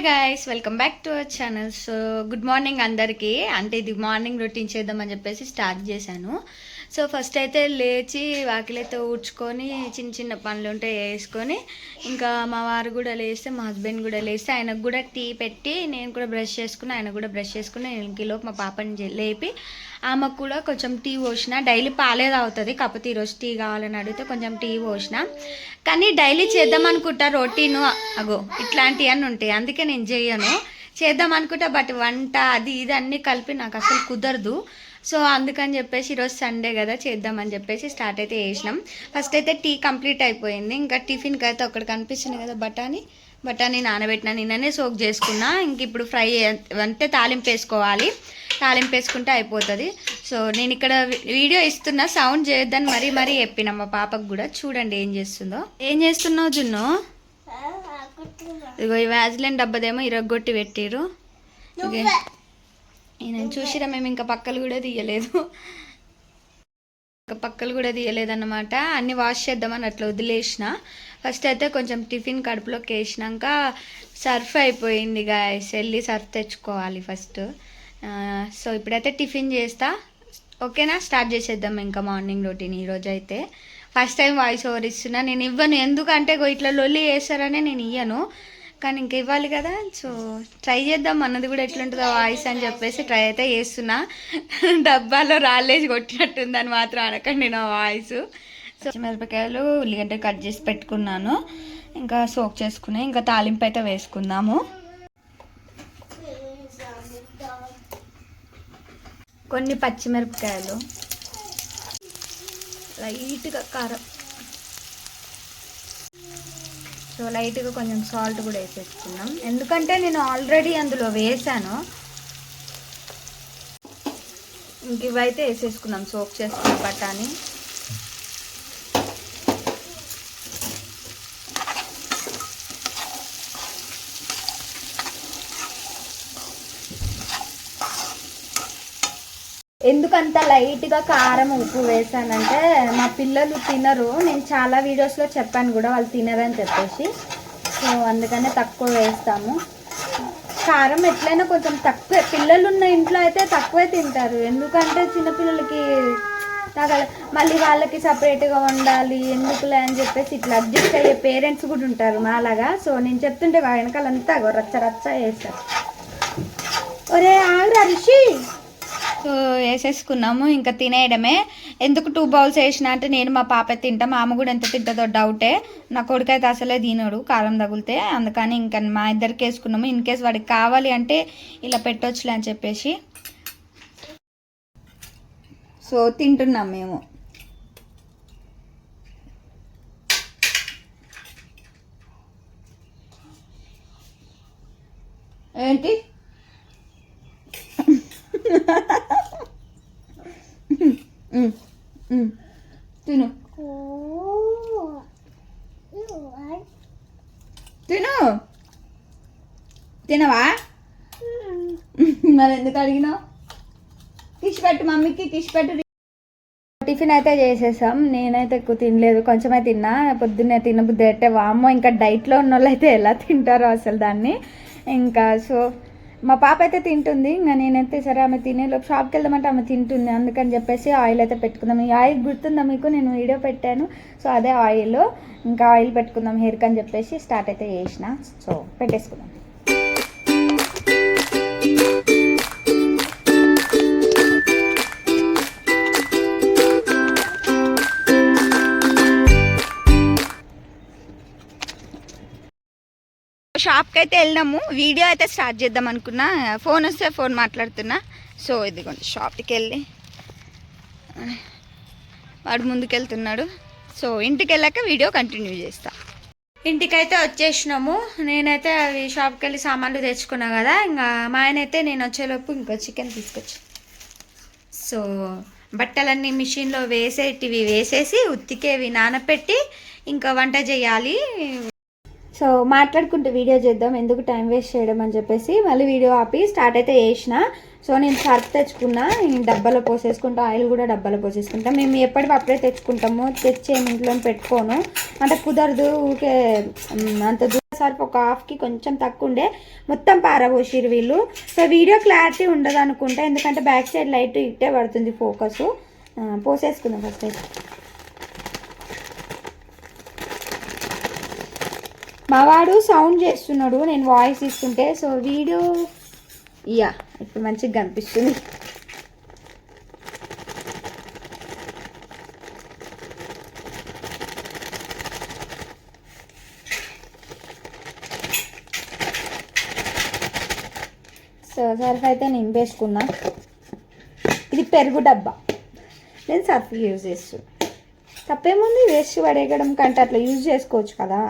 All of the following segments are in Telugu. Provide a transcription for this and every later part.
Hi guys, welcome back to our channel. So good morning అందరికీ. అంటే ఇది మార్నింగ్ రొటీన్ చేద్దామని చెప్పేసి స్టార్ట్ చేశాను. సో ఫస్ట్ అయితే లేచి వాకిలైతే ఊడ్చుకొని చిన్న చిన్న పనులు ఉంటే వేసుకొని, ఇంకా మా వారు కూడా లేస్తే, మా హస్బెండ్ కూడా లేస్తే ఆయనకు కూడా టీ పెట్టి నేను కూడా బ్రష్ చేసుకుని, ఆయన కూడా బ్రష్ చేసుకుని, ఇంకిలోపు మా పాపని లేపి ఆమెకు కూడా కొంచెం టీ పోసిన. డైలీ పాలే తాగుతుంది, కాకపోతే ఈరోజు టీ కావాలని అడిగితే కొంచెం టీ పోసిన. కానీ డైలీ చేద్దాం అనుకుంటా రొటీను, అగో ఇట్లాంటివి అన్నీ ఉంటాయి, అందుకే నేను చేయను. చేద్దాం అనుకుంటా, బట్ వంట అది ఇది అన్నీ కలిపి నాకు అసలు కుదరదు. సో అందుకని చెప్పేసి ఈరోజు సండే కదా చేద్దామని చెప్పేసి స్టార్ట్ అయితే చేసినాం. ఫస్ట్ అయితే టీ కంప్లీట్ అయిపోయింది. ఇంకా టిఫిన్కి అయితే ఒకటి కనిపిస్తుంది కదా, బఠానీ నానబెట్టిన, నిన్ననే సోక్ చేసుకున్నా. ఇంక ఇప్పుడు ఫ్రై అంటే తాలింపు వేసుకోవాలి, తాలింపు వేసుకుంటే అయిపోతుంది. సో నేను ఇక్కడ వీడియో ఇస్తున్నా, సౌండ్ చేయొద్దని మరీ చెప్పిన మా పాపకు కూడా. చూడండి ఏం చేస్తుందో. ఏం చేస్తున్నావు జున్ను? ఇగో ఈ వ్యాజ్లైన్ డబ్బదేమో ఇరగొట్టి పెట్టిరు. నేను చూసిరా, మేము ఇంకా పక్కలు కూడా తీయలేదన్నమాట. అన్నీ వాష్ చేద్దామని అట్లా వదిలేసిన. ఫస్ట్ అయితే కొంచెం టిఫిన్ కడుపులోకి వేసినాక సర్ఫ్ అయిపోయింది గాయస్, వెళ్ళి సర్ఫ్ తెచ్చుకోవాలి ఫస్ట్. సో ఇప్పుడైతే టిఫిన్ చేస్తా, ఓకేనా? స్టార్ట్ చేసేద్దాం ఇంకా మార్నింగ్ రొటీన్. ఈరోజు అయితే ఫస్ట్ టైం వాయిస్ ఓవర్ ఇస్తున్నా. నేను ఇవ్వను, ఎందుకంటే ఇట్లా లొల్లి చేస్తారనే నేను ఇవ్వను, కానీ ఇంక ఇవ్వాలి కదా. సో ట్రై చేద్దాం అన్నది కూడా ఎట్లుంటుందో వాయిస్ అని చెప్పేసి ట్రై అయితే చేస్తున్నా. డబ్బాలో రాళ్ళేసి కొట్టినట్టుందని మాత్రం అనకండి నా వాయిస్. సో మిరపకాయలు ఉల్లిగడ్డ కట్ చేసి పెట్టుకున్నాను, ఇంకా సోక్ చేసుకుని ఇంకా తాలింపు అయితే వేసుకుందాము. కొన్ని పచ్చిమిరపకాయలు, లైట్గా కారం, సో లైట్గా కొంచెం సాల్ట్ కూడా వేసేసుకున్నాం, ఎందుకంటే నేను ఆల్రెడీ అందులో వేసాను. ఇంక ఇవైతే వేసేసుకున్నాం సోక్ చేసుకున్న బఠానీ. ఎందుకంత లైట్గా కారం ఉప్పు వేసానంటే మా పిల్లలు తినరు. నేను చాలా వీడియోస్లో చెప్పాను కూడా వాళ్ళు తినరని చెప్పేసి. సో అందుకనే తక్కువ వేస్తాము. కారం ఎట్లయినా కొంచెం తక్కువే, పిల్లలు ఉన్న ఇంట్లో అయితే తక్కువే తింటారు. ఎందుకంటే చిన్నపిల్లలకి మళ్ళీ వాళ్ళకి సపరేట్గా వండాలి ఎందుకులే అని చెప్పేసి ఇట్లా అడ్జస్ట్ అయ్యే పేరెంట్స్ కూడా ఉంటారు మాలాగా. సో నేను చెప్తుంటే వెనకాలంతా రచ్చ వేస్తారు. ఒరే ఆగురా రిషి. సో వేసేసుకున్నాము, ఇంకా తినేయడమే. ఎందుకు 2 బౌల్స్ వేసిన అంటే నేను మా పాప తింటాం, ఆమె కూడా ఎంత తింటుందో డౌటే. నా కొడుకు అయితే అసలే తినడు కారం తగిలితే, అందుకని ఇంకా మా ఇద్దరికి వేసుకున్నాము. ఇన్ కేస్ వాడికి కావాలి అంటే ఇలా పెట్టొచ్చులే అని చెప్పేసి. సో తింటున్నాం మేము. ఏంటి తిను తిను తినవా? మరి ఎందుకు అడిగినావు? కిష్ పెట్టు, మమ్మీకి కిష్ పెట్టు. టిఫిన్ అయితే చేసేసాం. నేనైతే ఎక్కువ తినలేదు, కొంచెమే తిన్నా. పొద్దున్నే తినబుద్ధి అంటే వామ్మో, ఇంకా డైట్లో ఉన్న వాళ్ళు అయితే ఎలా తింటారో అసలు దాన్ని. ఇంకా సో మా పాప అయితే తింటుంది, ఇంకా నేనైతే సరే ఆమె తినేలోపు షాప్కి వెళ్దామంటే ఆమె తింటుంది, అందుకని చెప్పేసి ఆయిల్ అయితే పెట్టుకుందాం. ఈ ఆయిల్ గుర్తుందా మీకు? నేను వీడియో పెట్టాను. సో అదే ఆయిల్, ఇంకా ఆయిల్ పెట్టుకుందాం హెయిర్కి అని చెప్పేసి స్టార్ట్ అయితే చేసిన. సో పెట్టేసుకుందాం. షాప్కి అయితే వెళ్ళినాము, వీడియో అయితే స్టార్ట్ చేద్దాం అనుకున్నా, ఫోన్ వస్తే ఫోన్ మాట్లాడుతున్నా. సో ఇదిగోండి షాప్కి వెళ్ళి వాడు ముందుకెళ్తున్నాడు. సో ఇంటికి వెళ్ళాక వీడియో కంటిన్యూ చేస్తా. ఇంటికైతే వచ్చేసినాము. నేనైతే అవి షాప్కి వెళ్ళి సామాన్లు తెచ్చుకున్నా కదా, ఇంకా మా ఆయన అయితే నేను వచ్చేలోపు ఇంకో చికెన్ తీసుకొచ్చి, సో బట్టలన్నీ మిషన్లో వేసేసి ఉత్తికేవి నానపెట్టి ఇంకా వంట చేయాలి. సో మాట్లాడుకుంటూ వీడియో చేద్దాం, ఎందుకు టైం వేస్ట్ చేయడం అని చెప్పేసి మళ్ళీ వీడియో ఆపి స్టార్ట్ అయితే చేసిన. సో నేను సర్ఫ్ తెచ్చుకున్నా, డబ్బాలో పోసేసుకుంటా, ఆయిల్ కూడా డబ్బాలో పోసేసుకుంటాం. మేము ఎప్పటికప్పుడే తెచ్చుకుంటాము, తెచ్చి ఇంట్లో పెట్టుకోను అంటే కుదరదు. ఊరికే అంత దూరం సర్ఫ్ ఒక హాఫ్కి కొంచెం తక్కువ ఉండే మొత్తం పారబోసిరు వీళ్ళు. సో వీడియో క్లారిటీ ఉండదు అనుకుంటా, ఎందుకంటే బ్యాక్ సైడ్ లైట్ ఇట్టే పడుతుంది ఫోకస్. పోసేసుకుందాం ఫస్ట్ అయితే. మా వాడు సౌండ్ చేస్తున్నాడు నేను వాయిస్ ఇస్తుంటే. సో వీడియో ఇప్పుడు మంచిగా కనిపిస్తుంది. సో సర్ఫ్ అయితే నింపేసుకున్నా. ఇది పెరుగు డబ్బా, నేను సర్ఫ్ యూజ్ చేస్తాను. తప్పేముంది, వేస్ట్ పడేయడం కంటే అట్లా యూజ్ చేసుకోవచ్చు కదా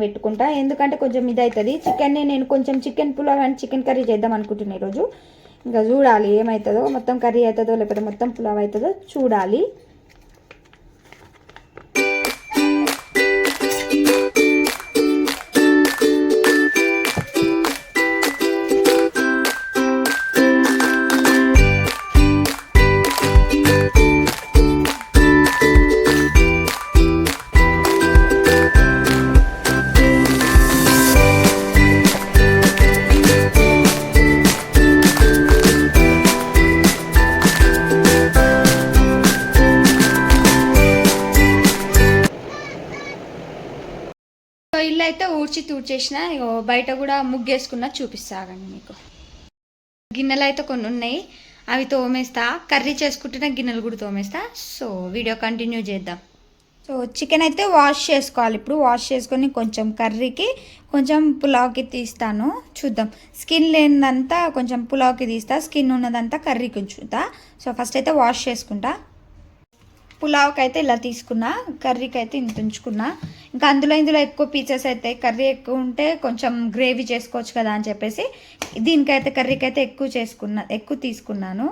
పెట్టుకుంటా. ఎందుకంటే కొంచెం ఇది అవుతుంది. చికెన్ని నేను కొంచెం chicken pulao and chicken curry చేద్దాం అనుకుంటున్నాను ఈరోజు. ఇంకా చూడాలి ఏమవుతుందో, మొత్తం కర్రీ అవుతుందో లేకపోతే మొత్తం పులావ్ అవుతుందో చూడాలి. ఇల్లు అయితే తూడ్చేసిన. బయట కూడా ముగ్గేసుకున్నా, చూపిస్తాగండి మీకు. గిన్నెలు అయితే కొన్ని ఉన్నాయి, అవి తోమేస్తా. కర్రీ చేసుకుంటున్న గిన్నెలు కూడా తోమేస్తా. సో వీడియో కంటిన్యూ చేద్దాం. సో చికెన్ అయితే వాష్ చేసుకోవాలి. ఇప్పుడు వాష్ చేసుకొని కొంచెం కర్రీకి కొంచెం పులావ్కి తీస్తాను. చూద్దాం. స్కిన్ లేనిదంతా కొంచెం పులావ్కి తీస్తా, స్కిన్ ఉన్నదంతా కర్రీకి ఉంచుతా. సో ఫస్ట్ అయితే వాష్ చేసుకుంటా. పులావ్కి అయితే ఇలా తీసుకున్నా, కర్రీకి అయితే ఇంత ఉంచుకున్నా. ఇంకా ఇందులో ఎక్కువ పీసెస్ అవుతాయి, కర్రీ ఎక్కువ ఉంటే కొంచెం గ్రేవీ చేసుకోవచ్చు కదా అని చెప్పేసి దీనికైతే కర్రీకి అయితే ఎక్కువ తీసుకున్నాను.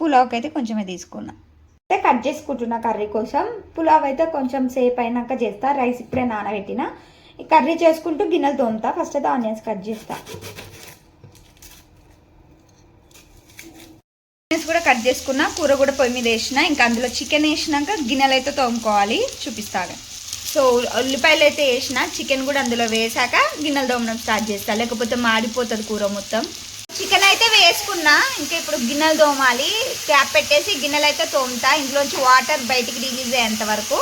పులావ్కి అయితే కొంచెమే తీసుకున్నా. అయితే కట్ చేసుకుంటున్నా కర్రీ కోసం. పులావ్ అయితే కొంచెం సేపు అయినాక చేస్తా. రైస్ ఇప్పుడే నానబెట్టిన. కర్రీ చేసుకుంటూ గిన్నెలు తోముతా. ఫస్ట్ అయితే ఆనియన్స్ కట్ చేస్తా. కూడా కట్ చేసుకున్నా, కూర కూడా పొయ్యి మీద వేసిన. ఇంకా అందులో చికెన్ వేసినాక గిన్నెలు అయితే తోముకోవాలి, చూపిస్తాను. సో ఉల్లిపాయలు అయితే వేసిన, చికెన్ కూడా అందులో వేసాక గిన్నెలు తోమడం స్టార్ట్ చేస్తా, లేకపోతే మాడిపోతుంది కూర మొత్తం. చికెన్ అయితే వేసుకున్నా. ఇంకా ఇప్పుడు గిన్నెలు తోమాలి. క్యాప్ పెట్టేసి గిన్నెలు అయితే తోముతా, ఇంట్లోంచి వాటర్ బయటికి రిలీజ్ అయ్యేంత వరకు.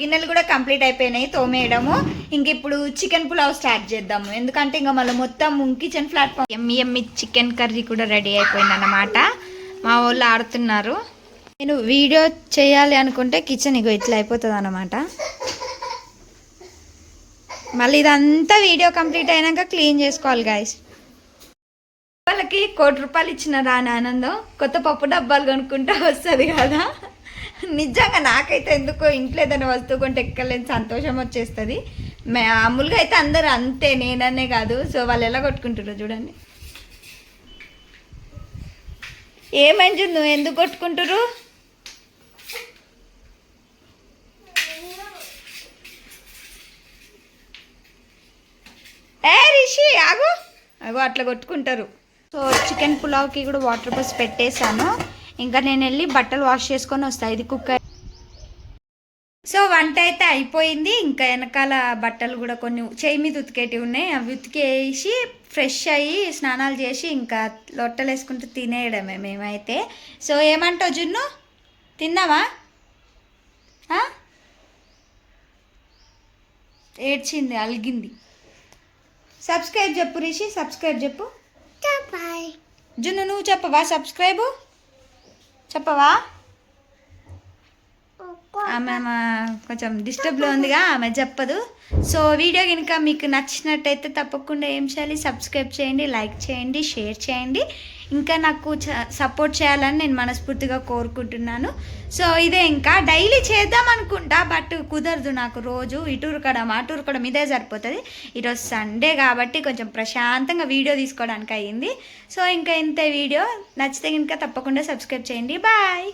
గిన్నెలు కూడా కంప్లీట్ అయిపోయినాయి తోమేయడము. ఇంక ఇప్పుడు చికెన్ పులావ్ స్టార్ట్ చేద్దాము, ఎందుకంటే ఇంకా మళ్ళీ మొత్తం కిచెన్ ప్లాట్ఫామ్. ఎమ్మి చికెన్ కర్రీ కూడా రెడీ అయిపోయింది అన్నమాట. మా వాళ్ళు ఆడుతున్నారు. నేను వీడియో చేయాలి అనుకుంటే కిచెన్ ఇగో ఇట్లా అయిపోతుంది అన్నమాట. మళ్ళీ ఇదంతా వీడియో కంప్లీట్ అయినాక క్లీన్ చేసుకోవాలి గాయస్. వాళ్ళకి ₹1,00,00,000 ఇచ్చిన రాని ఆనందం కొత్త పప్పు డబ్బాలు కొనుక్కుంటే వస్తుంది కదా. నిజంగా నాకైతే ఎందుకో ఇంట్లో ఏదైనా వస్తువు కొంటే ఎక్కలేని సంతోషం వచ్చేస్తుంది. మామూలుగా అయితే అందరూ అంతే, నేననే కాదు. సో వాళ్ళు ఎలా కొట్టుకుంటారో చూడండి. ఏమైంది, నువ్వు ఎందుకు కొట్టుకుంటారు? రిషి ఆగు, అట్లా కొట్టుకుంటారు. సో చికెన్ పులావ్కి కూడా వాటర్ పోసి పెట్టేశాను. ఇంకా నేను వెళ్ళి బట్టలు వాష్ చేసుకొని వస్తాను. ఇది కుక్క. సో వంట అయితే అయిపోయింది. ఇంకా వెనకాల బట్టలు కూడా కొన్ని చేయి మీద ఉతికేటివి ఉన్నాయి, అవి ఉతికేసి ఫ్రెష్ అయ్యి స్నానాలు చేసి ఇంకా లొట్టలు వేసుకుంటూ తినేయడమే మేమైతే. సో ఏమంటావు జున్ను, తిన్నావా? ఏడ్చింది, అలిగింది. సబ్స్క్రైబ్ చెప్పు రిషి, సబ్స్క్రైబ్ చెప్పు. జున్ను నువ్వు చెప్పవా సబ్స్క్రైబ్? చెప్పవా? ఆమె కొంచెం డిస్టర్బ్లో ఉందిగా, ఆమె చెప్పదు. సో వీడియో కనుక మీకు నచ్చినట్టయితే తప్పకుండా ఏం చేయాలి, సబ్స్క్రైబ్ చేయండి, లైక్ చేయండి, షేర్ చేయండి. ఇంకా నాకు సపోర్ట్ చేయాలని నేను మనస్ఫూర్తిగా కోరుకుంటున్నాను. సో ఇదే ఇంకా డైలీ చేద్దాం అనుకుంటా, బట్ కుదరదు నాకు. రోజు ఇటురుకడం అటురుకడం ఇదే సరిపోతుంది. ఈరోజు సండే కాబట్టి కొంచెం ప్రశాంతంగా వీడియో తీసుకోవడానికి అయ్యింది. సో ఇంకా ఇంతే వీడియో. నచ్చితే కనుక తప్పకుండా సబ్స్క్రైబ్ చేయండి. బాయ్.